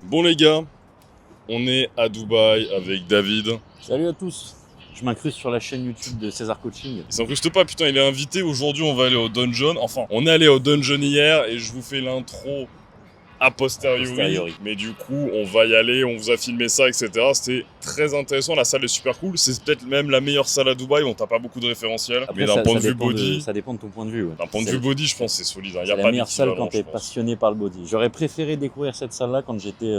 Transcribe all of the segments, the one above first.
Bon les gars, on est à Dubaï avec David. Salut à tous. Je m'incruste sur la chaîne YouTube de César Coaching. Il s'incruste pas, putain, il est invité. Aujourd'hui, on va aller au dungeon. Enfin, on est allé au dungeon hier et je vous fais l'intro a posteriori. Mais du coup, on va y aller, on vous a filmé ça, etc. C'était très intéressant, la salle est super cool. C'est peut-être même la meilleure salle à Dubaï. Bon, t'as pas beaucoup de référentiels. Après, mais d'un point de vue body... ça dépend de ton point de vue. Ouais. D'un point de vue body, je pense que c'est solide. Hein. Y a c'est pas la meilleure salle quand je t'es pense. passionné par le body. J'aurais préféré découvrir cette salle-là quand j'étais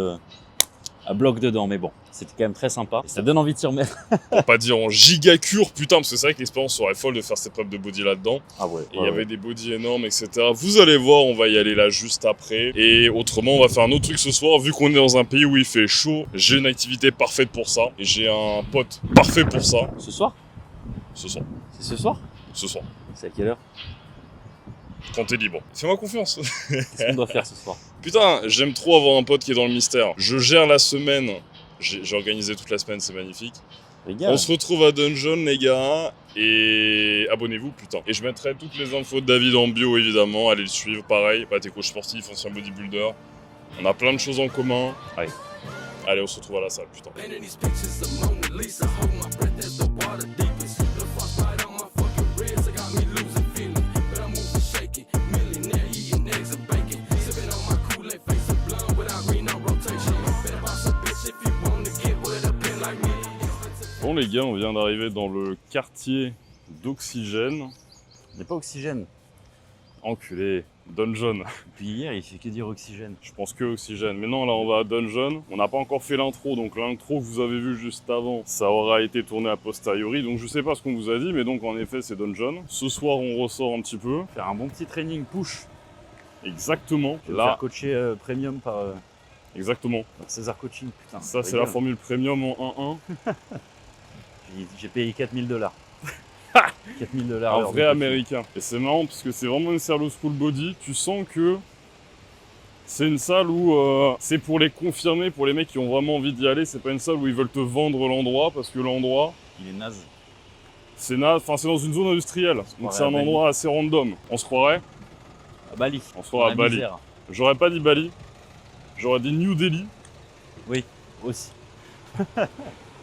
à bloc dedans. Mais bon, c'était quand même très sympa. Et ça donne envie de s'y remettre. Pour pas dire en gigacure, putain, parce que c'est vrai que l'expérience serait folle de faire cette preuve de body là-dedans. Ah ouais. Et il y avait des bodies énormes, etc. Vous allez voir, on va y aller là juste après. Et autrement, on va faire un autre truc ce soir. Vu qu'on est dans un pays où il fait chaud, j'ai une activité parfaite pour ça. Et j'ai un pote parfait pour ça. Ce soir? Ce soir. C'est ce soir? Ce soir. C'est à quelle heure? Quand t'es libre. Fais-moi confiance. Qu'est-ce qu'on doit faire ce soir? Putain, j'aime trop avoir un pote qui est dans le mystère. Je gère la semaine. J'ai organisé toute la semaine, c'est magnifique. Les gars, On se retrouve à Dungeon, les gars, et abonnez-vous, putain. Et je mettrai toutes les infos de David en bio, évidemment. Allez le suivre, pareil. Bah, t'es coach sportif, ancien bodybuilder. On a plein de choses en commun. Ouais. Allez, on se retrouve à la salle, putain. Bon, les gars, on vient d'arriver dans le quartier d'Oxygène. on n'est pas Oxygène. Enculé, Dungeon. Depuis hier, il fait que dire Oxygène. Je pense que Oxygène. Mais non, là, on va à Dungeon. On n'a pas encore fait l'intro, donc l'intro que vous avez vu juste avant, ça aura été tourné a posteriori. Donc je sais pas ce qu'on vous a dit, mais donc en effet, c'est Dungeon. Ce soir, on ressort un petit peu. Faire un bon petit training push. Exactement. Je vais Là, faire coacher premium par exactement. César Coaching. Putain, Ça, c'est la formule premium en 1-1. J'ai payé $4000. 4000 $. Un vrai américain. Et c'est marrant parce que c'est vraiment une salle au school body. Tu sens que c'est une salle où c'est pour les confirmer, pour les mecs qui ont vraiment envie d'y aller. C'est pas une salle où ils veulent te vendre l'endroit parce que l'endroit, Il est naze. c'est dans une zone industrielle. Donc c'est un endroit assez random. On se croirait À Bali. On se croirait à Bali. Misère. J'aurais pas dit Bali. J'aurais dit New Delhi. Oui, aussi.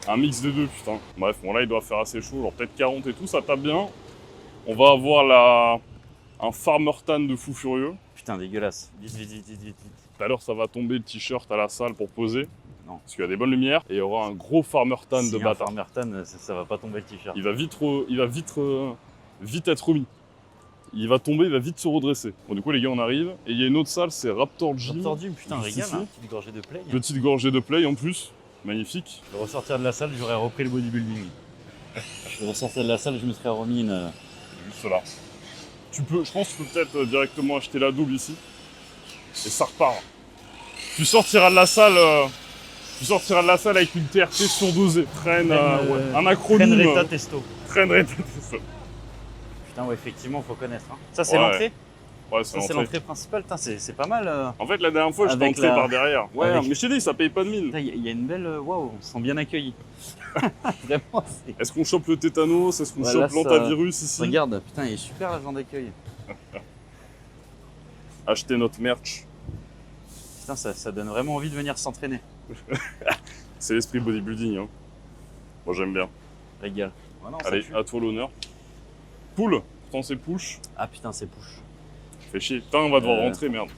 Un mix des deux, putain. Bref, bon là il doit faire assez chaud, genre peut-être 40 et tout, ça tape bien. On va avoir un farmer tan de fou furieux. Putain, dégueulasse. Vite. Tout à l'heure ça va tomber le t-shirt à la salle pour poser. Non. Parce qu'il y a des bonnes lumières. Et il y aura un gros farmer tan Si de un bâtard. farmer tan, ça va pas tomber le t-shirt. Il va vite être remis. Il va tomber, il va vite se redresser. Bon du coup les gars on arrive. Et il y a une autre salle, c'est Raptor Gym. Raptor Gym, putain, Juste régale, ici. hein, petite gorgée de play. Petite gorgée de play en plus. Magnifique. Je vais ressortir de la salle, j'aurais repris le bodybuilding. Je vais ressortir de la salle, je me serais remis une... Juste là. Je pense que tu peux peut-être directement acheter la double ici. Et ça repart. Tu sortiras de la salle avec une TRT surdosée. Un acronyme. Train Reta Testo. Train Reta Testo. Putain, ouais, effectivement, faut connaître. Hein. Ça, c'est Ouais. l'entrée. Ouais, Ça, c'est l'entrée principale. Putain, c'est pas mal. En fait, la dernière fois, j'étais Avec entré la- par derrière. Ouais, avec- mais je t'ai dit, ça paye pas de mine. Il y a une belle... Waouh, on se sent bien accueillis. Vraiment, c'est... Est-ce qu'on chope le tétanos? Est-ce qu'on Voilà, chope l'antavirus ici? Regarde, putain, il est super l'agent d'accueil. Acheter notre merch. Putain, ça donne vraiment envie de venir s'entraîner. C'est l'esprit bodybuilding. Hein. Moi, j'aime bien. Régale. Ouais, non, ça Allez, tue. à toi l'honneur. Poule. Pourtant, c'est push. Ah putain, c'est push. Fait chier. Putain, on va devoir rentrer, merde.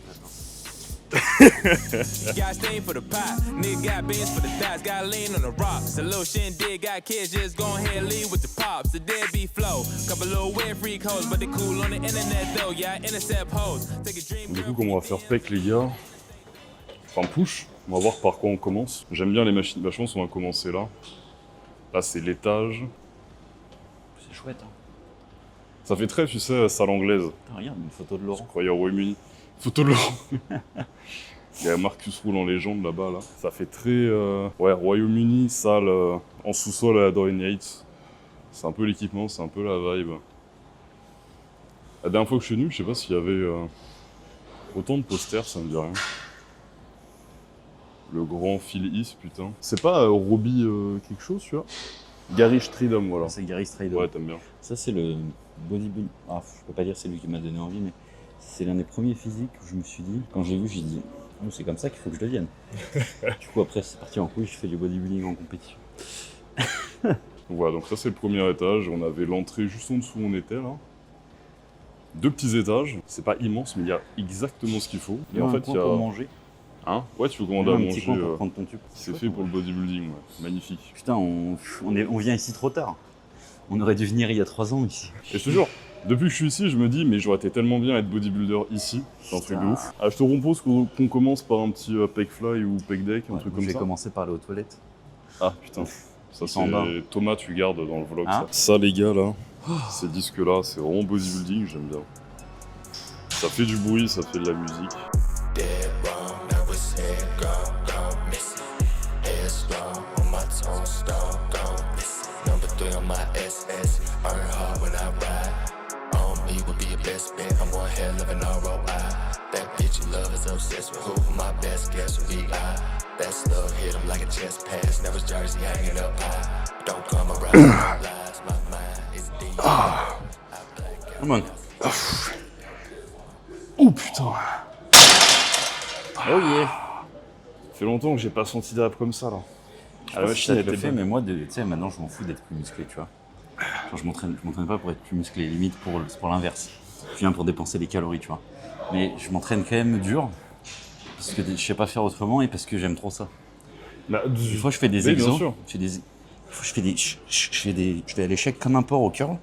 Got stain for the pot, nigga got beans for the dots, got lean on the rocks. A little shindig, got kids, just go ahead and leave with the pops. The deadbeat flow, couple little weird freak hoes, but they cool on the internet though. Yeah, I intercept hoes. Take a dream. Du coup, comment on va faire pec, les gars? Enfin, push. On va voir par quoi on commence. J'aime bien les machines. Bah, je pense qu'on va commencer là. Là, c'est l'étage. C'est chouette, hein. Ça fait très, tu sais, salle anglaise. Putain, regarde, une photo de Je Laurent. croyais au Royaume-Uni. Photo de Laurent. Il y a Marcus Roule en légende là-bas, là. Ça fait très... Ouais, Royaume-Uni, salle en sous-sol à la Dorian Yates. C'est un peu l'équipement, c'est un peu la vibe. La dernière fois que je suis venu, je sais pas s'il y avait autant de posters, ça me dit rien. Le grand Phil East, putain. C'est pas Robbie quelque chose, tu vois? Gary Stridham, voilà. C'est Gary Stridham. Ouais, t'aimes bien. Ça, c'est le bodybuilding. Ah, je peux pas dire c'est lui qui m'a donné envie, mais c'est l'un des premiers physiques où je me suis dit, quand j'ai vu, j'ai dit, Moi, c'est comme ça qu'il faut que je devienne. Du coup, après, c'est parti en couille, je fais du bodybuilding en compétition. Voilà, donc ça c'est le premier étage. On avait l'entrée juste en dessous où on était là. 2 petits étages. C'est pas immense, mais il y a exactement ce qu'il faut. Et en fait, il y a. Pour manger. Hein? Ouais, tu peux commander à Un petit manger. coin pour prendre ton tube. C'est fait pour le bodybuilding, ouais. Magnifique. Putain, on vient ici trop tard. On aurait dû venir il y a 3 ans ici. Et je te jure, depuis que je suis ici, je me dis, mais j'aurais été tellement bien être bodybuilder ici. C'est un truc de ouf. Ah, je te propose qu'on commence par un petit pec fly ou pec deck, un truc comme je vais ça. commencer par aller aux toilettes. Ah putain. Ça sont en bas. c'est Thomas, tu gardes dans le vlog Hein ça. Ça les gars là, ces disques là, c'est vraiment bodybuilding, j'aime bien. Ça fait du bruit, ça fait de la musique. Dead wrong, never said gone, missing. Head strong on my tombstone, gone missing. Number 3 on my SS, earn hard when I ride. On me would be your best bet, I'm one hell of an ROI. That bitch you love is obsessed with who, my best guess would be I. That slug hit him like a chest pass, never jersey hanging up high. Don't come around, lies, my mind is deep. Come on. Oh putain. Oh yeah. Ça fait longtemps que j'ai pas senti d'ap comme ça là. Ah, la machine elle le fait, mais moi, tu sais, maintenant je m'en fous d'être plus musclé, tu vois. Genre, je m'entraîne pas pour être plus musclé, limite pour l'inverse. Je viens pour dépenser des calories, tu vois. Mais je m'entraîne quand même dur, parce que je sais pas faire autrement et parce que j'aime trop ça. Bah, Des fois, je fais des oui, exos. bien sûr. Je vais à l'échec comme un porc au curl.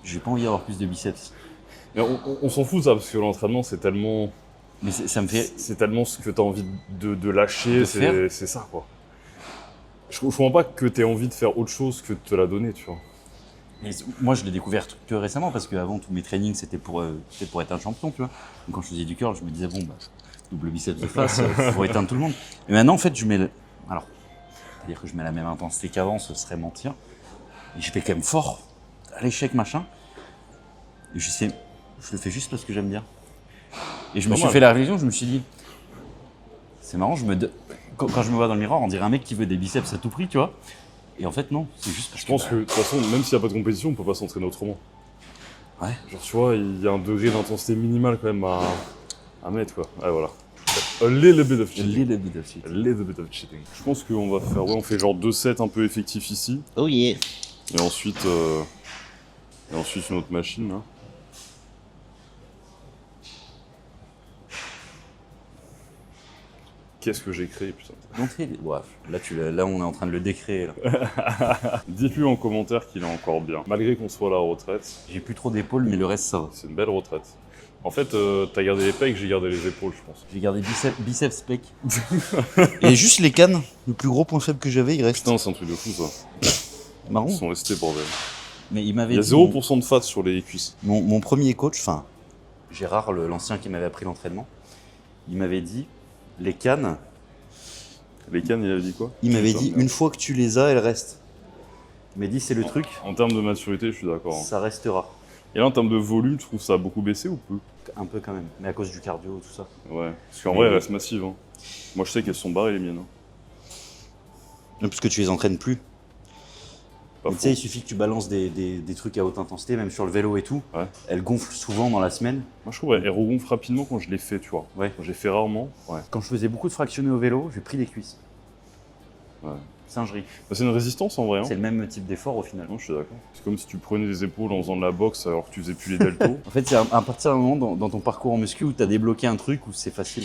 J'ai pas envie d'avoir plus de biceps. Mais on s'en fout de ça, parce que l'entraînement c'est tellement. Mais ça me fait. C'est tellement ce que t'as envie de lâcher, De faire. c'est ça quoi. Je comprends pas que t'aies envie de faire autre chose que de te la donner, tu vois. Mais moi, je l'ai découvert que récemment parce qu'avant, tous mes trainings, c'était pour être un champion, tu vois. Donc, quand je faisais du curl, je me disais, bon, bah, double biceps de face, faut éteindre tout le monde. Et maintenant, en fait, alors, c'est-à-dire que je mets la même intensité qu'avant, ce serait mentir. Et je fais quand même fort à l'échec, machin. Et je le fais juste parce que j'aime bien. Et je me suis Normal. fait la réflexion, je me suis dit, c'est marrant, quand je me vois dans le miroir, on dirait un mec qui veut des biceps à tout prix, tu vois. Et en fait, non, c'est juste parce Je pense que de toute façon, même s'il n'y a pas de compétition, on peut pas s'entraîner autrement. Ouais. Genre, tu vois, il y a un degré d'intensité minimale quand même à mettre, quoi. Ouais, voilà. A little bit of cheating. Little bit of shit. A little bit of cheating. Je pense qu'on va faire, on fait genre 2 sets un peu effectifs ici. Oh yeah. Et ensuite une autre machine, là. Qu'est-ce que j'ai créé, putain. Là, on est en train de le décréer. Là. Dites-lui en commentaire qu'il est encore bien. Malgré qu'on soit à la retraite, J'ai plus trop d'épaules, mais le reste, ça va. c'est une belle retraite. En fait, t'as gardé les pecs, j'ai gardé les épaules, je pense. J'ai gardé biceps pec. Et juste les cannes, le plus gros point faible que j'avais, il reste. Putain, c'est un truc de fou, ça. Marron. Ils sont restés, bordel. Mais il m'avait Il y a dit, 0% de fat sur les cuisses. mon premier coach, enfin, Gérard, l'ancien qui m'avait appris l'entraînement, il m'avait dit, les cannes, Les cannes, il avait dit quoi? il m'avait Putain, dit, merde. une fois que tu les as, elles restent. Il m'a dit, c'est le truc, En termes de maturité, je suis d'accord. Hein. ça restera. Et là, en termes de volume, tu trouves ça a beaucoup baissé ou peu? Un peu quand même, mais à cause du cardio, tout ça. Ouais. Parce qu'en Mais vrai, elles oui. restent massives. Hein. Moi, je sais qu'elles sont barrées, les miennes. Hein. Non, parce que tu les entraînes plus. Pas Mais faux. tu sais, il suffit que tu balances des trucs à haute intensité, même sur le vélo et tout. Ouais. Elles gonflent souvent dans la semaine. Moi, je trouve qu'elles regonflent rapidement quand je les fais, tu vois. Ouais. Quand j'ai fait rarement. Ouais. Quand je faisais beaucoup de fractionnés au vélo, j'ai pris des cuisses. Ouais. Singerie. Bah, c'est une résistance en vrai. Hein. C'est le même type d'effort au final. Non, je suis d'accord. C'est comme si tu prenais des épaules en faisant de la boxe alors que tu faisais plus les deltos. En fait, c'est à partir d'un moment dans ton parcours en muscu où tu as débloqué un truc où c'est facile.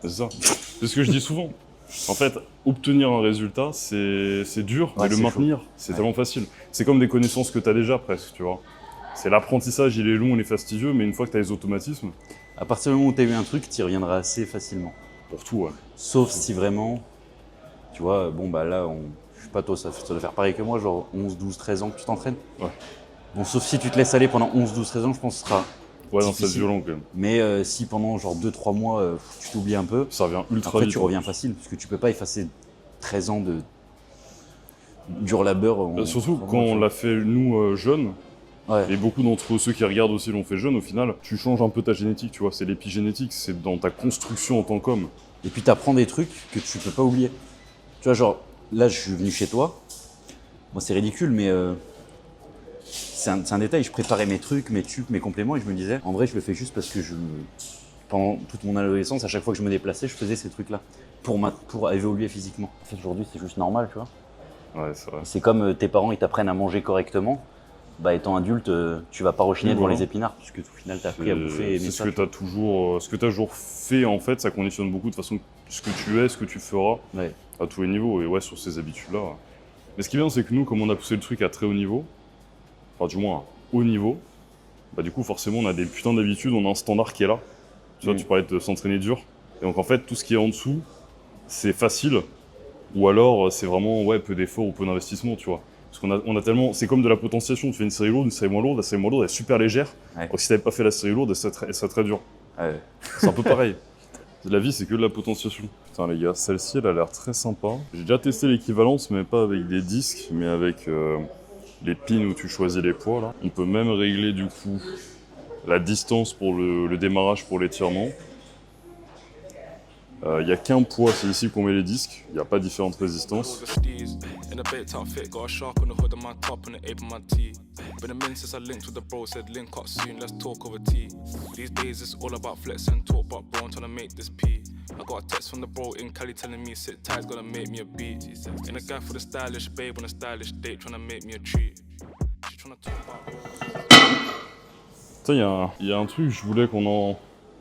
C'est ça. C'est ce que je dis souvent. En fait, obtenir un résultat, c'est dur, Ouais, mais le c'est maintenir, c'est tellement facile. C'est comme des connaissances que tu as déjà presque, tu vois. C'est l'apprentissage, il est long, il est fastidieux, mais une fois que tu as les automatismes, À partir du moment où tu as eu un truc, tu y reviendras assez facilement. pour tout, ouais. Sauf si vraiment, tu vois, bon bah là, je sais pas toi, ça doit faire pareil que moi, genre 11, 12, 13 ans que tu t'entraînes. Ouais. Bon, sauf si tu te laisses aller pendant 11, 12, 13 ans, je pense que ce sera. Ouais, non, c'est difficile. violent quand même. Mais si pendant genre 2-3 mois, tu t'oublies un peu, Ça revient ultra après vite. tu reviens facile, parce que tu peux pas effacer 13 ans de dur labeur. Surtout en- quand on l'a fait, nous, jeunes, Ouais. et beaucoup d'entre ceux qui regardent aussi l'ont fait jeunes, au final, tu changes un peu ta génétique, tu vois. C'est l'épigénétique, c'est dans ta construction en tant qu'homme. Et puis t'apprends des trucs que tu peux pas oublier. Tu vois, genre, là je suis venu chez toi. Moi c'est ridicule, mais c'est un détail. Je préparais mes trucs, mes tubes, mes compléments, et je me disais, en vrai je le fais juste parce que pendant toute mon adolescence, à chaque fois que je me déplaçais, je faisais ces trucs-là pour évoluer physiquement. En fait, aujourd'hui, c'est juste normal, tu vois. Ouais, c'est vrai. C'est comme tes parents, ils t'apprennent à manger correctement. Bah, étant adulte, tu vas pas rechigner devant les épinards, puisque au final, t'as appris à bouffer et aimer C'est ça. ce que tu as toujours fait, en fait, ça conditionne beaucoup de façon ce que tu es, ce que tu feras Ouais. à tous les niveaux. Et ouais, sur ces habitudes-là. Mais ce qui est bien, c'est que nous, comme on a poussé le truc à très haut niveau, enfin, du moins à haut niveau, bah, du coup, forcément, on a des putains d'habitudes, on a un standard qui est là. Tu vois, tu parlais de s'entraîner dur. Et donc, en fait, tout ce qui est en dessous, c'est facile. Ou alors, c'est vraiment, ouais, peu d'efforts ou peu d'investissement, tu vois. Parce qu'on a tellement. C'est comme de la potentiation. Tu fais une série lourde, une série moins lourde. La série moins lourde, elle est super légère. Ouais. Donc, si t'avais pas fait la série lourde, elle serait très dure. Ouais. C'est un peu pareil. La vie, c'est que de la potentiation. Putain, les gars, celle-ci, elle a l'air très sympa. J'ai déjà testé l'équivalence, mais pas avec des disques, mais avec les pins où tu choisis les poids, là. On peut même régler, du coup, la distance pour le démarrage pour l'étirement. Il n'y a qu'un poids, c'est ici qu'on met les disques. Il n'y a pas différentes résistances. In a bait top fit, got a shark on the hood of my top and the ape on my tee. Been a minute since I linked with the bro, said link up soon, let's talk over tea. These days it's all about flex and talk, but bro, I'm trying to make this P. I got a text from the bro in Cali telling me sit tight's gonna make me a beat. In a guy for the stylish babe on a stylish date, trying to make me a treat. She trying to talk about. Putain, il y a un truc, je voulais qu'on en.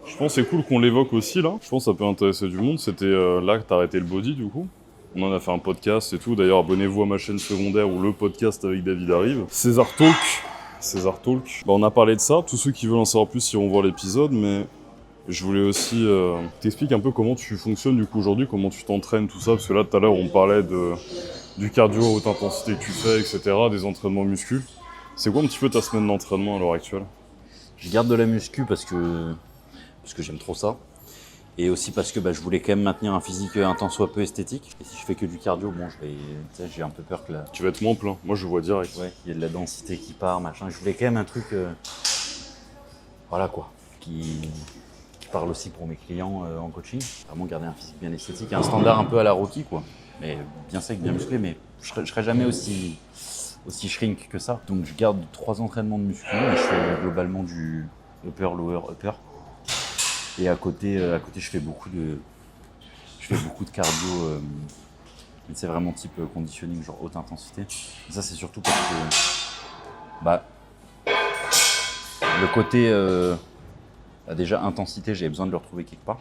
Je pense que c'est cool qu'on l'évoque aussi là. Je pense que ça peut intéresser du monde. C'était là que t'as arrêté le body du coup. On en a fait un podcast et tout. D'ailleurs, abonnez-vous à ma chaîne secondaire où le podcast avec David arrive. César Talk. Bah, on a parlé de ça. Tous ceux qui veulent en savoir plus iront voir l'épisode. Mais je voulais aussi t'expliquer un peu comment tu fonctionnes du coup aujourd'hui, comment tu t'entraînes, tout ça. Parce que là, tout à l'heure, on parlait du cardio à haute intensité que tu fais, etc. Des entraînements muscu. C'est quoi un petit peu ta semaine d'entraînement à l'heure actuelle? Je garde de la muscu parce que j'aime trop ça. Et aussi parce que je voulais quand même maintenir un physique un tant soit peu esthétique. Et si je fais que du cardio, bon, j'ai un peu peur que Tu vas être moins plein. Moi, je vois direct. ouais, il y ait de la densité qui part, machin. Je voulais quand même un truc, voilà quoi, qui parle aussi pour mes clients en coaching. Vraiment garder un physique bien esthétique, un standard un peu à la Rocky, quoi. Mais bien sec, bien musclé, mais je serai jamais aussi shrink que ça. Donc je garde 3 entraînements de muscu et je fais globalement du upper, lower, upper. Et à côté, je fais beaucoup de cardio, mais c'est vraiment type conditioning, genre haute intensité. Et ça, c'est surtout parce que, le côté, déjà intensité, j'avais besoin de le retrouver quelque part.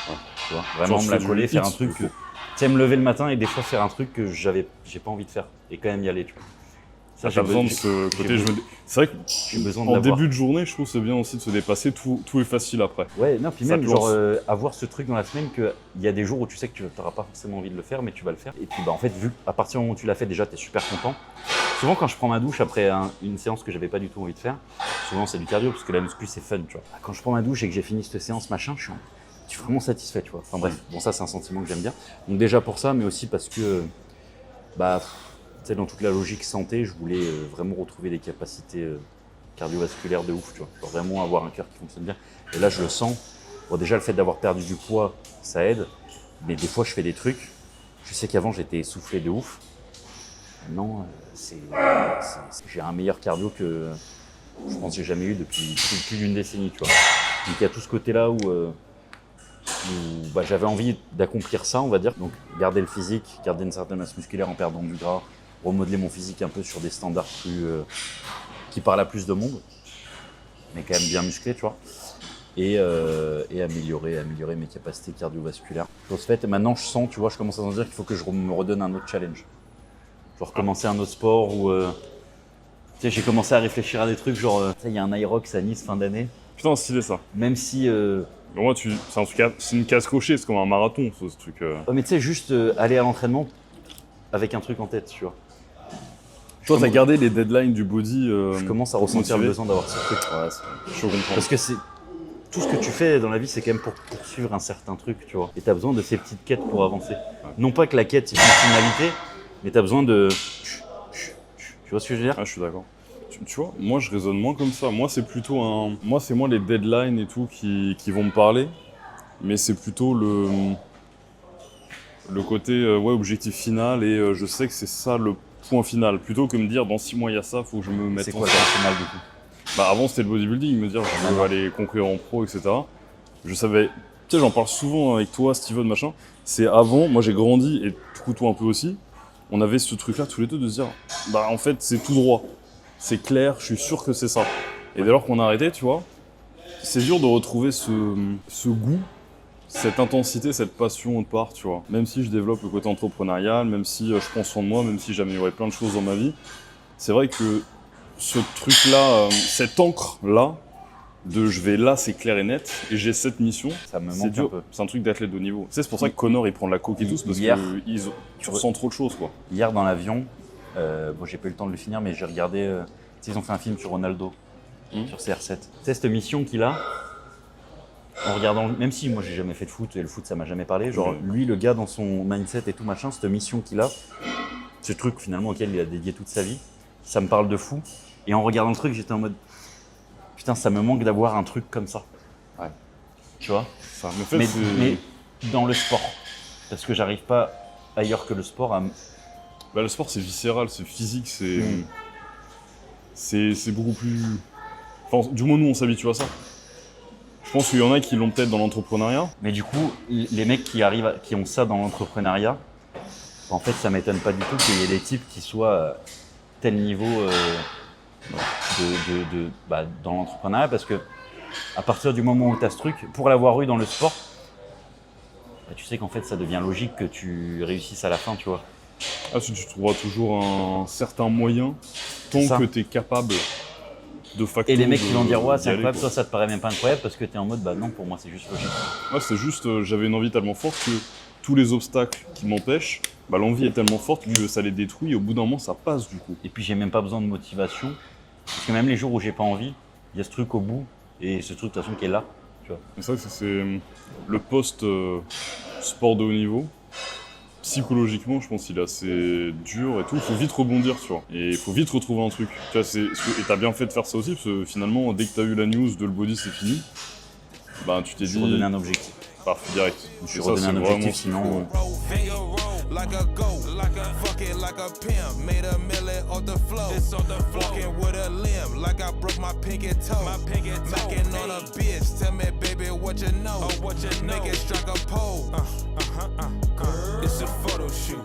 Ouais, tu vois, vraiment me la coller, faire un truc, tu sais, me lever le matin et des fois faire un truc que j'ai pas envie de faire et quand même y aller, tu vois. Ça, J'ai besoin de ce côté. C'est vrai j'ai besoin de qu'en l'avoir. début de journée, je trouve que c'est bien aussi de se dépasser. Tout est facile après. Ouais, non, puis Ça même te genre lance. avoir ce truc dans la semaine qu'il y a des jours où tu sais que tu n'auras pas forcément envie de le faire, mais tu vas le faire. Et puis en fait, vu à partir du moment où tu l'as fait, déjà, tu es super content. Souvent, quand je prends ma douche après une séance que j'avais pas du tout envie de faire, souvent c'est du cardio parce que la muscu c'est fun, tu vois. Quand je prends ma douche et que j'ai fini cette séance, machin, je suis vraiment satisfait, tu vois. Enfin bref, bon, ça c'est un sentiment que j'aime bien. Donc déjà pour ça, mais aussi parce que, tu sais, dans toute la logique santé, je voulais vraiment retrouver des capacités cardiovasculaires de ouf, tu vois. Genre vraiment avoir un cœur qui fonctionne bien. Et là, je le sens. Bon, déjà, le fait d'avoir perdu du poids, ça aide. Mais des fois, je fais des trucs. Je sais qu'avant, j'étais essoufflé de ouf. Maintenant, j'ai un meilleur cardio que je pense que j'ai jamais eu depuis plus d'une décennie, tu vois. Donc, il y a tout ce côté-là où j'avais envie d'accomplir ça, on va dire. Donc, garder le physique, garder une certaine masse musculaire en perdant du gras, remodeler mon physique un peu sur des standards qui parlent à plus de monde, mais quand même bien musclé, tu vois. Et améliorer mes capacités cardiovasculaires. Chose faite, et maintenant je sens, tu vois, je commence à sentir qu'il faut que je me redonne un autre challenge. Genre recommencer un autre sport ou tu sais, j'ai commencé à réfléchir à des trucs genre, tu sais, il y a un Irox à Nice fin d'année. Putain, stylé ça. Même si Mais moi, c'est une case cochée, c'est comme un marathon, ce truc. mais tu sais, juste aller à l'entraînement avec un truc en tête, tu vois. Toi, t'as gardé les deadlines du body. Je commence à ressentir le motivé. besoin d'avoir ce truc. Ouais, je comprends. Parce que c'est tout ce que tu fais dans la vie, c'est quand même pour poursuivre un certain truc, tu vois. Et t'as besoin de ces petites quêtes pour avancer. Non pas que la quête c'est une finalité, mais t'as besoin de. Tu vois ce que je veux dire? Ah, je suis d'accord. Tu vois, moi, je raisonne moins comme ça. Moi, c'est plutôt Moi, c'est moins les deadlines et tout qui vont me parler, mais c'est plutôt le côté objectif final et je sais que c'est ça le point final. Plutôt que me dire dans 6 mois il y a ça, faut que je me mette. C'est en quoi le ça. final du coup? Avant, c'était le bodybuilding, me dire je veux aller concourir en pro, etc. je savais, tu sais, j'en parle souvent avec toi, Steven, machin. C'est avant, moi j'ai grandi, et du coup toi un peu aussi, on avait ce truc-là tous les deux de se dire, bah en fait c'est tout droit, c'est clair, je suis sûr que c'est ça. Et dès lors qu'on a arrêté, tu vois, c'est dur de retrouver ce goût, cette intensité, cette passion autre part, tu vois. Même si je développe le côté entrepreneurial, même si je prends soin de moi, même si j'améliorais plein de choses dans ma vie, c'est vrai que ce truc-là, cette encre-là, de je vais là, c'est clair et net, et j'ai cette mission, Ça me c'est manque un dur. peu. C'est un truc d'athlète de haut niveau. Tu sais, c'est pour ça que Connor il prend de la coke et tout, c'est parce Hier, que tu ressens trop de choses, quoi. Hier dans l'avion, bon, j'ai pas eu le temps de le finir, mais j'ai regardé. Tu sais, ils ont fait un film sur Ronaldo, sur CR7. Tu sais, cette mission qu'il a, en regardant, même si moi j'ai jamais fait de foot, et le foot ça m'a jamais parlé, genre lui, le gars dans son mindset et tout machin, cette mission qu'il a, ce truc finalement auquel il a dédié toute sa vie, ça me parle de fou. Et en regardant le truc, j'étais en mode. Putain, ça me manque d'avoir un truc comme ça. Ouais. Tu vois Ça me fait, mais dans le sport. Parce que j'arrive pas ailleurs que le sport à... Bah, le sport c'est viscéral, c'est physique, c'est beaucoup plus... Enfin, du moins nous on s'habitue à ça. Je pense qu'il y en a qui l'ont peut-être dans l'entrepreneuriat. Mais du coup, les mecs qui ont ça dans l'entrepreneuriat, en fait, ça m'étonne pas du tout qu'il y ait des types qui soient à tel niveau dans l'entrepreneuriat, parce que à partir du moment où tu as ce truc, pour l'avoir eu dans le sport, bah, tu sais qu'en fait, ça devient logique que tu réussisses à la fin, tu vois. Ah, tu trouveras toujours un certain moyen, tant C'est ça. que tu es capable de facto. Et les mecs qui vont dire, ouais, d'y c'est aller, incroyable, quoi. toi, ça te paraît même pas incroyable, parce que tu es en mode, bah non, pour moi, c'est juste logique. Ouais, c'est juste, j'avais une envie tellement forte que tous les obstacles qui m'empêchent, bah, l'envie est tellement forte que ça les détruit et au bout d'un moment, ça passe du coup. Et puis, j'ai même pas besoin de motivation, parce que même les jours où j'ai pas envie, il y a ce truc au bout, et ce truc de toute façon qui est là, tu vois. Et ça, c'est le post-sport de haut niveau. Psychologiquement, je pense qu'il est assez dur et tout. Il faut vite rebondir, tu vois. Et il faut vite retrouver un truc. Tu vois, et t'as bien fait de faire ça aussi, parce que finalement, dès que t'as eu la news de le body, c'est fini, bah tu t'es Je dit... redonner un objectif. Paf, direct. Je me suis Et ça, redonné c'est un vraiment objectif, ce qu'il faut. sinon... Finger roll like a goat, like a fuck it like a pimp. Made a million off the floor. Walking with a limb, like I broke my pinky toe. Macking on a bitch, tell me baby what you know. Make it strike a pole. It's a photo shoot.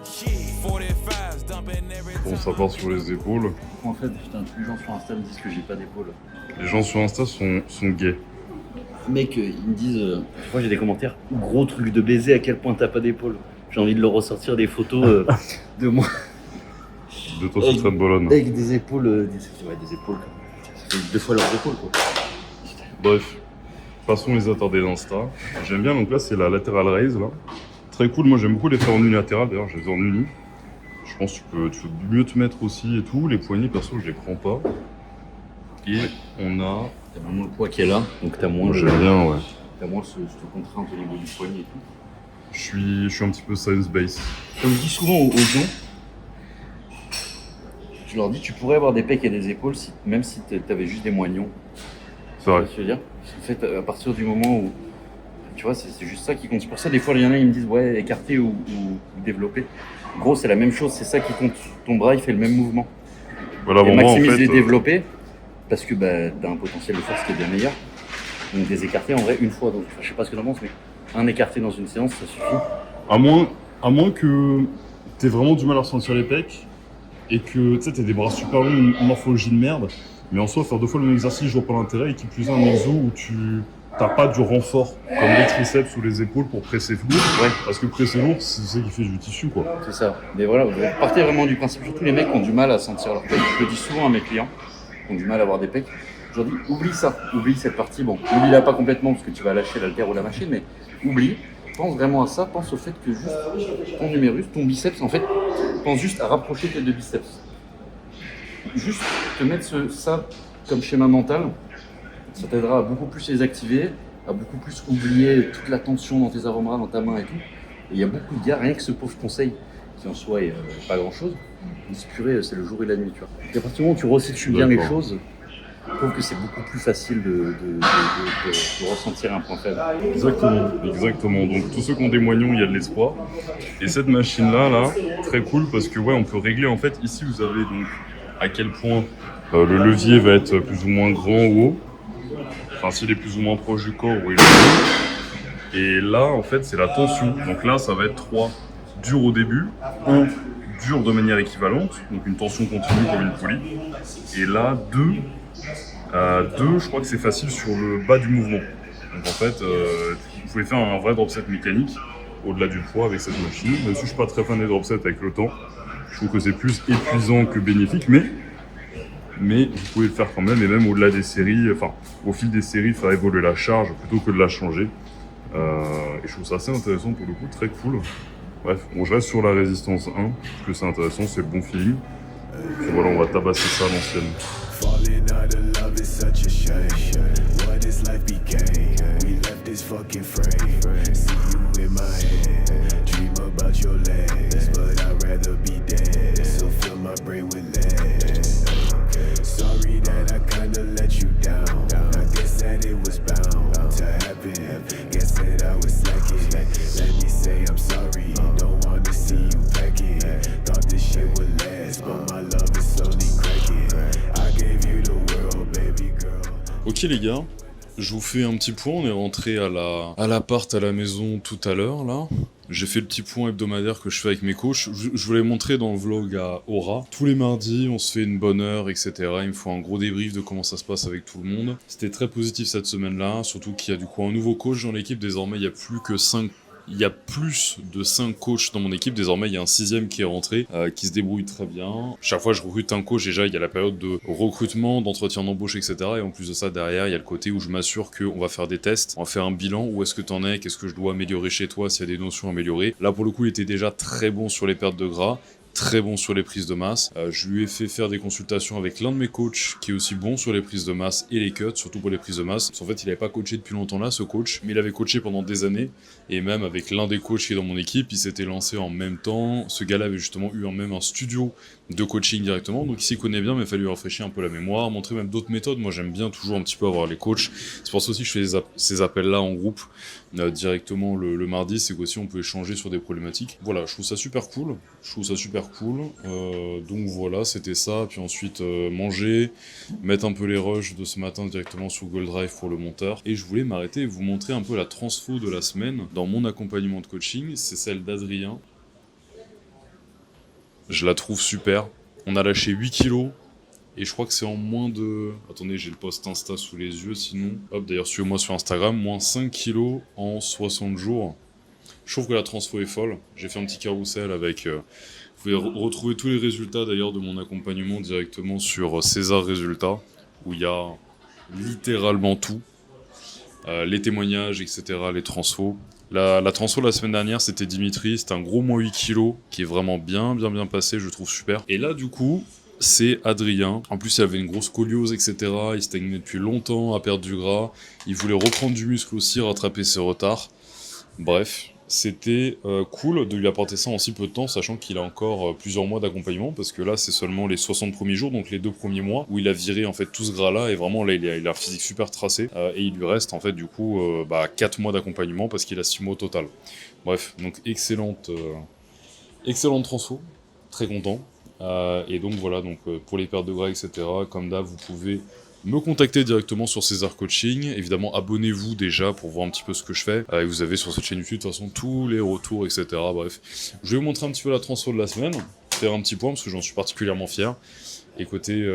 45's dumping every Bon, ça part sur les épaules. En fait, putain, tous les gens sur Insta me disent que j'ai pas d'épaule. Les gens sur Insta sont gays. Mec, ils me disent, moi j'ai des commentaires, gros truc de baiser, à quel point t'as pas d'épaule. J'ai envie de leur ressortir des photos de moi De toi, c'est très bolonne. avec des épaules, des épaules, ça fait 2 fois leurs épaules, quoi. Bref, passons les attardés d'Insta. J'aime bien, donc là, c'est la lateral raise, là. Très cool, moi j'aime beaucoup les faire en unilatéral, d'ailleurs, je les ai en uni. Je pense que tu peux mieux te mettre aussi et tout. Les poignets, perso, je les prends pas. Et on a... T'as vraiment le poids qui est là, donc t'as moins, J'aime bien, ouais. t'as moins cette contrainte au niveau du poignet et tout. Je suis un petit peu science-based. Comme je dis souvent aux gens, je leur dis tu pourrais avoir des pecs et des épaules même si t'avais juste des moignons. C'est vrai. Tu vois ce que je veux dire? En fait, à partir du moment où, tu vois, c'est juste ça qui compte. C'est pour ça, des fois, il y en a, ils me disent, ouais, écarter ou développer. En gros, c'est la même chose, c'est ça qui compte. Ton bras, il fait le même mouvement. Voilà, Et bon, moi, en maximiser fait... les développer, parce que bah, t'as un potentiel de force qui est bien meilleur. Donc, des écartés, en vrai, une fois. Donc, je sais pas ce que t'en penses, mais un écarté dans une séance, ça suffit. À moins que t'aies vraiment du mal à ressentir les pecs et que tu sais, t'aies des bras super longs, une morphologie de merde, mais en soi, faire 2 fois le même exercice, je vois pas l'intérêt, et qui plus est un exo où tu t'as pas du renfort comme les triceps ou les épaules pour presser lourd, Ouais. parce que presser lourd, c'est ça qui fait du tissu, quoi. C'est ça. Mais voilà, vous partez vraiment du principe, surtout les mecs qui ont du mal à sentir leurs pecs. Je le dis souvent à mes clients qui ont du mal à avoir des pecs. Je leur dis, oublie ça, oublie cette partie. Bon, oublie-la pas complètement parce que tu vas lâcher l'haltère ou la machine, mais oublie. Pense vraiment à ça, pense au fait que juste ton numérus, ton biceps, en fait, pense juste à rapprocher tes 2 biceps. Juste te mettre ça comme schéma mental, ça t'aidera à beaucoup plus les activer, à beaucoup plus oublier toute la tension dans tes avant-bras, dans ta main et tout. Et il y a beaucoup de gars, rien que ce pauvre conseil, qui en soi est pas grand-chose, ils se purée, c'est le jour et la nuit, tu vois. Et à partir du moment où tu resitues bien les D'accord. choses, je trouve que c'est beaucoup plus facile de ressentir un point faible. Exactement. Donc tous ceux qui ont des moignons, il y a de l'espoir. Et cette machine-là, très cool parce que ouais, on peut régler en fait. Ici, vous avez donc à quel point le levier va être plus ou moins grand ou haut. enfin s'il est plus ou moins proche du corps ou il est. Et là, en fait, c'est la tension. Donc là, ça va être 3 dur au début, 1 dur de manière équivalente, donc une tension continue comme une poulie. Et là, 2, je crois que c'est facile sur le bas du mouvement. Donc en fait, vous pouvez faire un vrai drop set mécanique au-delà du poids avec cette machine. Même si je suis pas très fan des drop sets avec le temps, je trouve que c'est plus épuisant que bénéfique, mais vous pouvez le faire quand même, et même au-delà des séries, enfin au fil des séries, faire évoluer la charge plutôt que de la changer. Et je trouve ça assez intéressant pour le coup, très cool. Bref, bon, je reste sur la résistance 1, parce que c'est intéressant, c'est le bon feeling. Et voilà, on va tabasser ça à l'ancienne. Falling out of love is such a shame. What this life became. We left this fucking frame. See you in my head. Dream about your legs, but I'd rather be dead. So fill my brain with lead. Sorry that I kinda let you down. I guess that it was bound to happen. Guess that I was slacking. Let me say I'm sorry. Don't wanna see you packing. Thought this shit would last, but my love is slowly cracking. I gave you the world, baby girl. Ok les gars, je vous fais un petit point, on est rentré à l'appart, à la maison tout à l'heure là. J'ai fait le petit point hebdomadaire que je fais avec mes coachs. Je vous l'ai montré dans le vlog à Aura. Tous les mardis, on se fait une bonne heure, etc. Il me faut un gros débrief de comment ça se passe avec tout le monde. C'était très positif cette semaine-là, surtout qu'il y a du coup un nouveau coach dans l'équipe. Désormais, il y a plus de 5 coachs dans mon équipe. Désormais, il y a un 6e qui est rentré, qui se débrouille très bien. Chaque fois, je recrute un coach. Déjà, il y a la période de recrutement, d'entretien d'embauche, etc. Et en plus de ça, derrière, il y a le côté où je m'assure qu'on va faire des tests, on va faire un bilan. Où est-ce que t'en es? Qu'est-ce que je dois améliorer chez toi? S'il y a des notions à améliorer. Là, pour le coup, il était déjà très bon sur les pertes de gras. Très bon sur les prises de masse. Je lui ai fait faire des consultations avec l'un de mes coachs qui est aussi bon sur les prises de masse et les cuts, surtout pour les prises de masse. En fait, il n'avait pas coaché depuis longtemps là, ce coach, mais il avait coaché pendant des années. Et même avec l'un des coachs qui est dans mon équipe, il s'était lancé en même temps. Ce gars-là avait justement eu même un studio de coaching directement, donc il s'y connaît bien, mais il fallait lui rafraîchir un peu la mémoire, montrer même d'autres méthodes. Moi, j'aime bien toujours un petit peu avoir les coachs. C'est pour ça aussi que je fais ces appels-là en groupe directement le mardi, c'est qu'aussi on peut échanger sur des problématiques. Voilà, je trouve ça super cool. Donc voilà, c'était ça. Puis ensuite, manger, mettre un peu les rushs de ce matin directement sur Google Drive pour le monteur. Et je voulais m'arrêter et vous montrer un peu la transfo de la semaine dans mon accompagnement de coaching. C'est celle d'Adrien. Je la trouve super. On a lâché 8 kilos. Et je crois que c'est en moins de... Attendez, j'ai le post Insta sous les yeux, sinon... Hop, d'ailleurs, suivez-moi sur Instagram. Moins 5 kilos en 60 jours. Je trouve que la transfo est folle. J'ai fait un petit carrousel avec... vous pouvez retrouver tous les résultats, d'ailleurs, de mon accompagnement directement sur César Résultats, où il y a littéralement tout. Les témoignages, etc., les transfos. La transfo la semaine dernière, c'était Dimitri. C'était un gros moins 8 kilos, qui est vraiment bien passé, je trouve super. Et là, du coup... c'est Adrien. En plus, il avait une grosse scoliose, etc. Il stagnait depuis longtemps à perdre du gras. Il voulait reprendre du muscle aussi, rattraper ses retards. Bref, c'était cool de lui apporter ça en si peu de temps, sachant qu'il a encore plusieurs mois d'accompagnement, parce que là, c'est seulement les 60 premiers jours, donc les 2 premiers mois, où il a viré en fait tout ce gras-là, et vraiment là, il a un physique super tracé, et il lui reste en fait du coup 4 mois d'accompagnement, parce qu'il a 6 mois au total. Bref, donc excellente transfo, très content. Et donc voilà, pour les pertes de gras, etc., comme d'hab, vous pouvez me contacter directement sur César Coaching. Évidemment, abonnez-vous déjà pour voir un petit peu ce que je fais. Et vous avez sur cette chaîne YouTube, de toute façon, tous les retours, etc. Bref, je vais vous montrer un petit peu la transfo de la semaine, faire un petit point, parce que j'en suis particulièrement fier. Et côté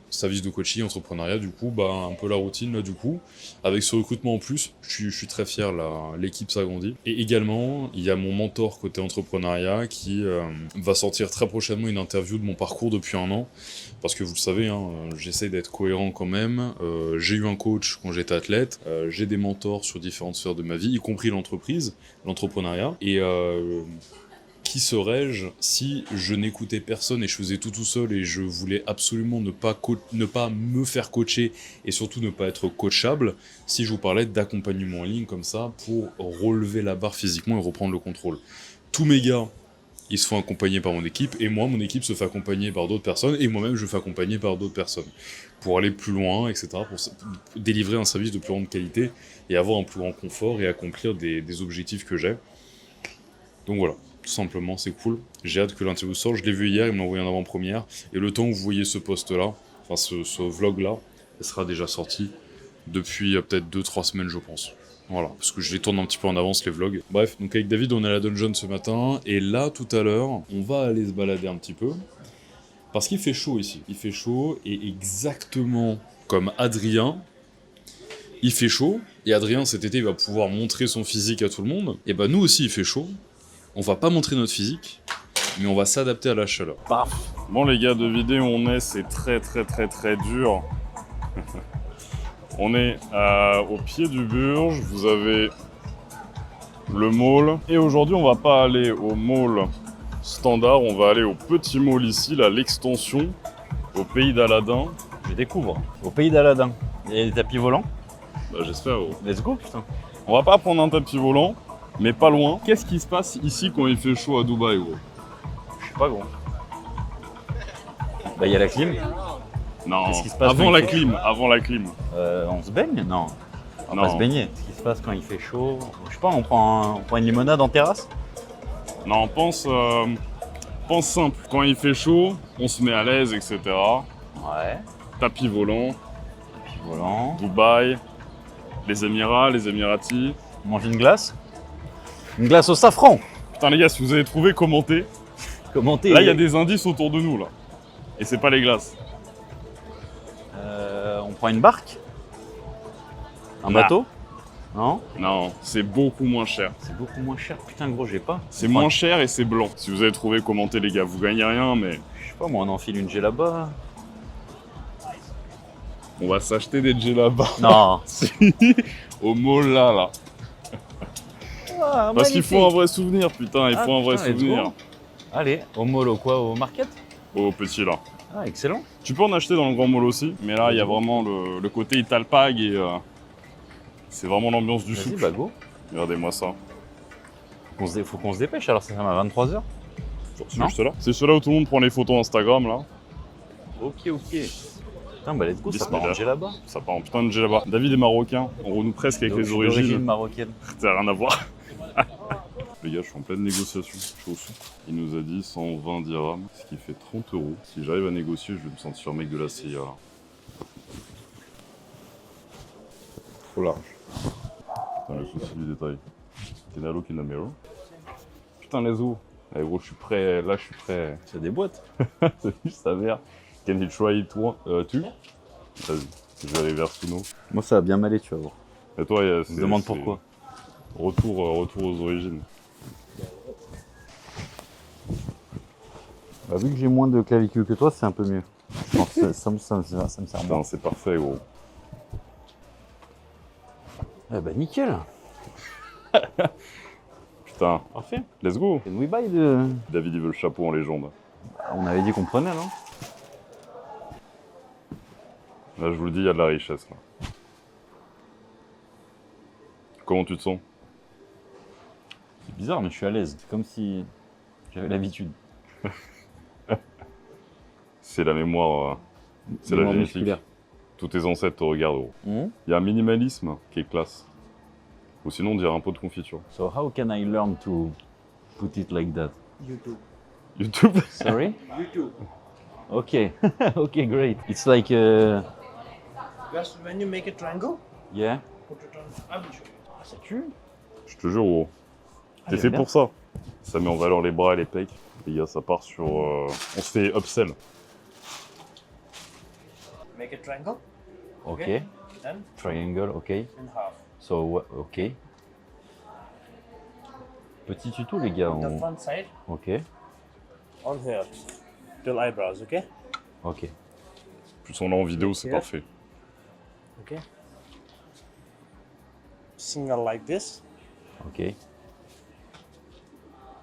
service de coaching, entrepreneuriat, du coup, un peu la routine, là, du coup. Avec ce recrutement en plus, je suis très fier, là, l'équipe s'agrandit. Et également, il y a mon mentor côté entrepreneuriat qui va sortir très prochainement une interview de mon parcours depuis 1 an. Parce que vous le savez, j'essaye d'être cohérent quand même. J'ai eu un coach quand j'étais athlète. J'ai des mentors sur différentes sphères de ma vie, y compris l'entreprise, l'entrepreneuriat. Et... qui serais-je si je n'écoutais personne et je faisais tout seul et je voulais absolument ne pas me faire coacher et surtout ne pas être coachable si je vous parlais d'accompagnement en ligne comme ça pour relever la barre physiquement et reprendre le contrôle. Tous mes gars, ils se font accompagner par mon équipe et moi, mon équipe se fait accompagner par d'autres personnes et moi-même, je me fais accompagner par d'autres personnes pour aller plus loin, etc., pour délivrer un service de plus grande qualité et avoir un plus grand confort et accomplir des objectifs que j'ai. Donc voilà. Tout simplement, c'est cool. J'ai hâte que l'interview sorte. Je l'ai vu hier, il m'a envoyé en avant-première. Et le temps où vous voyez ce post-là, enfin ce vlog-là, elle sera déjà sortie. depuis peut-être 2-3 semaines, je pense. Voilà, parce que je les tourne un petit peu en avance, les vlogs. Bref, donc avec David, on est à la dungeon ce matin, et là, tout à l'heure, on va aller se balader un petit peu, parce qu'il fait chaud ici. Il fait chaud, et exactement comme Adrien, il fait chaud, et Adrien, cet été, il va pouvoir montrer son physique à tout le monde. Et bah nous aussi, il fait chaud. On va pas montrer notre physique, mais on va s'adapter à la chaleur. Paf. Bon les gars, de vider où on est, c'est très dur. On est au pied du Burj, vous avez le mall. Et aujourd'hui, on va pas aller au mall standard, on va aller au petit mall ici, là, l'extension, au pays d'Aladin. Je découvre. Au pays d'Aladin. Il y a des tapis volants. Bah j'espère. Oh. Let's go, putain. On va pas prendre un tapis volant, mais pas loin. Qu'est-ce qui se passe ici quand il fait chaud à Dubaï, gros? Je sais pas, gros. Bah, il y a la clim. Non, Qu'est-ce qui se passe avant quand la il fait clim, avant la clim. On se baigne? Non. On va Non. pas se baigner. Qu'est-ce qui se passe quand il fait chaud? Je sais pas, on prend une limonade en terrasse? Non, pense simple. Quand il fait chaud, on se met à l'aise, etc. Ouais. Tapis volant, Tapis volant. Dubaï, les Émirats, les Émiratis. On mange une glace? Une glace au safran. Putain les gars, si vous avez trouvé, commentez. Commentez. Là, il y a des indices autour de nous, là. Et c'est pas les glaces. On prend une barque? Un Là. bateau? Non? Non, c'est beaucoup moins cher. C'est beaucoup moins cher. Putain, gros, j'ai pas. C'est moins cher et c'est blanc. Si vous avez trouvé, commentez les gars. Vous gagnez rien, mais Je sais pas, moi, on enfile une là-bas. on va s'acheter des djellabas. Non. Au mall là. Ah, Parce qu'il faut un vrai souvenir, putain. Il faut un vrai putain, let's souvenir. go. Allez, au mall, au quoi? Au market? Au petit là. Ah, excellent. Tu peux en acheter dans le grand mall aussi, mais là il y a vraiment le côté Italpag et c'est vraiment l'ambiance du Vas-y, souk. bah go. Regardez-moi ça. Faut qu'on se dépêche, alors ça ferme à 23h. C'est Non. juste là. C'est ceux-là où tout le monde prend les photos Instagram là. Ok. Putain, bah let's go, ça Bismillah. part en là-bas. Ça part en putain de djellaba. David est marocain, on renoue presque avec les D'origine origines. marocaine. Ça n'a rien à voir. Les gars, je suis en pleine négociation. Je suis au souk. Il nous a dit 120 dirhams, ce qui fait 30 €. Si j'arrive à négocier, je vais me sentir mec de la CIA là. Trop large. Putain, le souci du détail. Can I look in the mirror? Putain, les os. Eh gros, je suis prêt. Là, je suis prêt. C'est des boîtes. C'est juste sa mère. Can you try it tu? Vas-y, je vais aller vers Suno. Moi, ça a bien m'aller, tu vas voir. Et toi, Je me demande pourquoi. Retour aux origines. Bah, vu que j'ai moins de clavicules que toi, c'est un peu mieux. Je pense que ça me sert Putain, moins. c'est parfait, gros. Ah bah nickel. Putain, Parfait. let's go. Can we buy de... David, il veut le chapeau en légende. On avait dit qu'on prenait, non? Là, je vous le dis, il y a de la richesse, là. Comment tu te sens? C'est bizarre, mais je suis à l'aise. C'est comme si j'avais l'habitude. C'est la mémoire, c'est la Mémoire génétique. musculaire. Tous tes ancêtres te regardent, gros. Hmm? Il y a un minimalisme qui est classe. Ou sinon, on dirait un pot de confiture. So how can I learn to put it like that? YouTube. Sorry? YouTube. Okay. Okay, great. It's like Just when you make a triangle, yeah. put it on. I will show you. Ah, ça tue. Je te jure, gros. T'es Allez, fait bien. pour ça. Ça met en valeur les bras et les pecs. Les gars, ça part sur... On se fait upsell. Make a triangle, Okay. then Triangle, okay. in half. So okay. Petit tuto les gars. The front side Ok. on here till eyebrows. Okay. Ok. Plus on l'a en vidéo, c'est Ok. parfait. Okay. Single like this. Ok.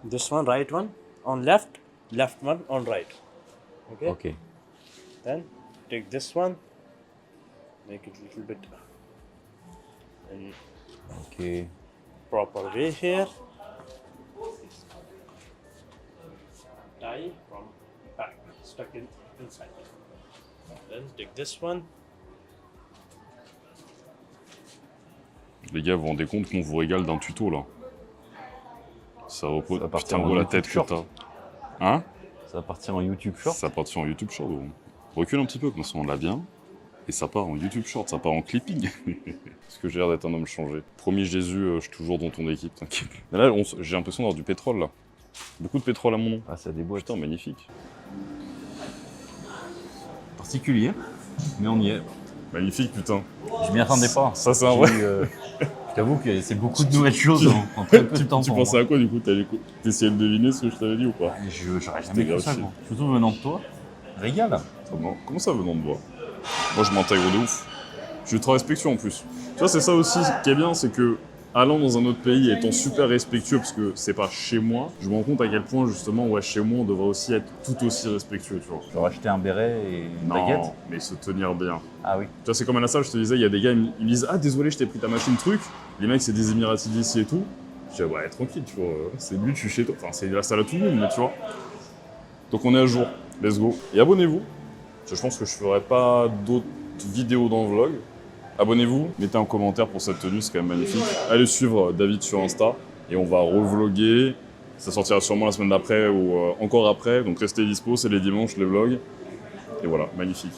This one, right one on left, left one on right. Okay. Ok. Then take this one, make it a little bit in Ok. proper way here. Tie from back, stuck inside. Then take this one. Les gars, vous vous rendez compte qu'on vous régale d'un tuto, là? Ça repose... Ça va partir Putain, en gros, la YouTube tête que Short. t'as. Hein? Ça va partir en YouTube Short. Ça part sur YouTube Short, gros. Recule un petit peu, comme ça on l'a bien. Et ça part en YouTube Short, ça part en clipping. Parce que j'ai l'air d'être un homme changé. Promis Jésus, je suis toujours dans ton équipe, t'inquiète. Mais là, j'ai l'impression d'avoir du pétrole, là. Beaucoup de pétrole à mon nom. Ah, ça déboîte. Putain, magnifique. Particulier, mais on y est. Magnifique, putain. Je m'y attendais pas. Ça, c'est un vrai. Je t'avoue que c'est beaucoup de nouvelles choses en très peu de temps. Tu pour pensais moi. à quoi, du coup? T'essayais de deviner ce que je t'avais dit ou pas? J'aurais jamais cru ça, grave moi. Surtout venant de toi. Régale. Comment ça venant de moi? Moi, je m'intègre de ouf. Je suis trop respectueux en plus. Tu vois, c'est ça aussi qui est bien, c'est que allant dans un autre pays et étant super respectueux, parce que c'est pas chez moi, je me rends compte à quel point, justement, ouais, chez moi, on devrait aussi être tout aussi respectueux, tu vois. Genre acheter un béret et une baguette. Non, mais se tenir bien. Ah oui. Tu vois, c'est comme à la salle, je te disais, il y a des gars, ils me disent « Ah, désolé, je t'ai pris ta machine truc ». Les mecs, c'est des Émiratis d'ici et tout. Je dis « Ouais, tranquille, tu vois, c'est le but, je suis chez toi. » Enfin, c'est la salle à tout le monde, mais tu vois. Donc on est à jour, let's go. Et abonnez-vous, parce que je pense que je ferai pas d'autres vidéos dans le vlog. Abonnez-vous, mettez un commentaire pour cette tenue, c'est quand même magnifique. Allez suivre David sur Insta, et on va revloguer. Ça sortira sûrement la semaine d'après ou encore après, donc restez dispo, c'est les dimanches, les vlogs. Et voilà, magnifique.